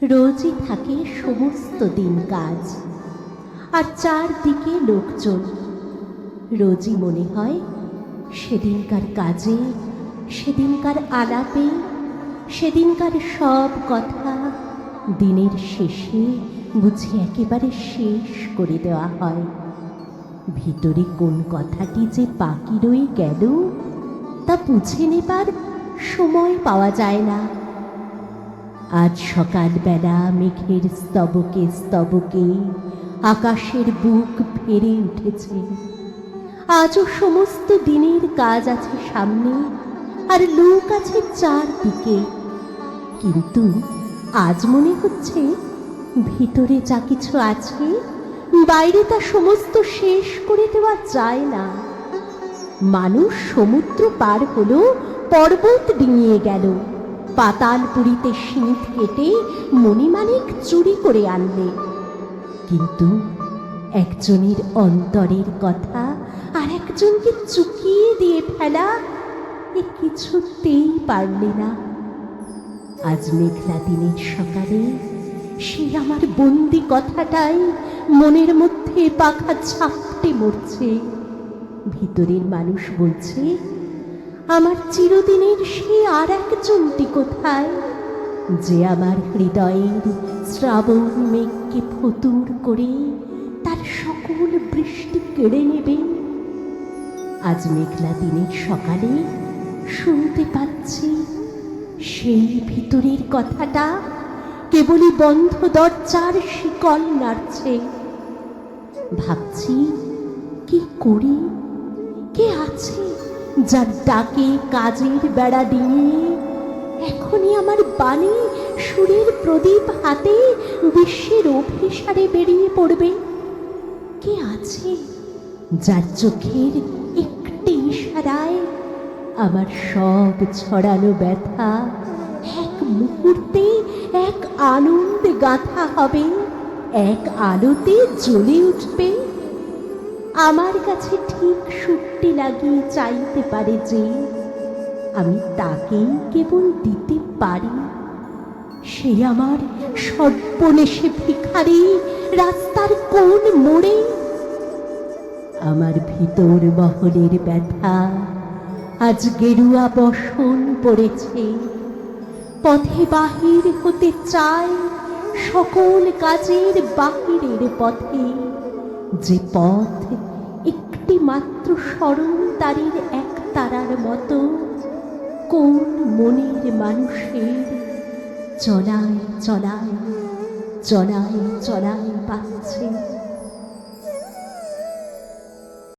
রোজই থাকে সমস্ত দিন কাজ, আর চারদিকে লোকজন। রোজই মনে হয় সেদিনকার কাজে, সেদিনকার আলাপে, সেদিনকার সব কথা দিনের শেষে বুঝি একেবারে শেষ করে দেওয়া হয়। ভিতরে কোন কথাটি যে বাকি রয়ে গেল তা বুঝে নেবার সময় পাওয়া যায় না। আজ সকালবেলা মেঘের স্তবকে স্তবকে আকাশের বুক ভেড়ে উঠেছে। আজও সমস্ত দিনের কাজ আছে সামনে, আর লোক আছে চারদিকে। কিন্তু আজ মনে হচ্ছে ভিতরে যা কিছু আছে বাইরে তা সমস্ত শেষ করে দেওয়া যায় না। মানুষ সমুদ্র পার হলো, পর্বত ডিঙিয়ে গেল, পাতালপুরীতে সিঁধ কেটে মণিমাণিক চুরি করে আনলে, কিন্তু একজনের অন্তরের কথা আর একজনকে চুকিয়ে দিয়ে ফেলা এ কিছুতেই পারলে না। আজ মেঘলা দিনের সকালে সেই আমার বন্দি কথাটাই মনের মধ্যে পাখা ঝাপটে মরছে। ভিতরের মানুষ বলছে, আমার চিরদিনের সে আর একজনটি কোথায়, যে আমার হৃদয়ের শ্রাবণ মেঘকে ফতুর করে তার সকল বৃষ্টি কেড়ে নেবে। আজ মেঘলা দিনের সকালে শুনতে পাচ্ছি সেই ভিতরের কথাটা কেবলই বন্ধ দরজার শিকল নাড়ছে। ভাবছি, কি করি? কে আছে যার ডাকে কাজের বেড়া ডিঙিয়ে এখনই আমার বাণী সুরের প্রদীপ হাতে বিশ্বের অভিসারে বেরিয়ে পড়বে? কে আছে যার চোখের একটি ইশারায় আমার সব ছড়ানো ব্যথা এক মুহূর্তে এক আনন্দে গাঁথা হবে, এক আলোতে জ্বলে উঠবে? আমার কাছে ঠিক সুরটি লাগিয়ে চাইতে পারে যে, আমি তাকেই কেবল দিতে পারি। সে আমার সর্বনেশে ভিখারি রাস্তার কোন মোড়ে। আমার ভিতর মহলের ব্যথা আজ গেরুয়া বসন পড়েছে। পথে বাহির হতে চায় সকল কাজের বাহিরের পথে, যে পথ একটি মাত্র স্মরণ তারির এক তারার মতো কোন মনের মানুষের চলায় চলায় চলায় চলায় পাচ্ছে।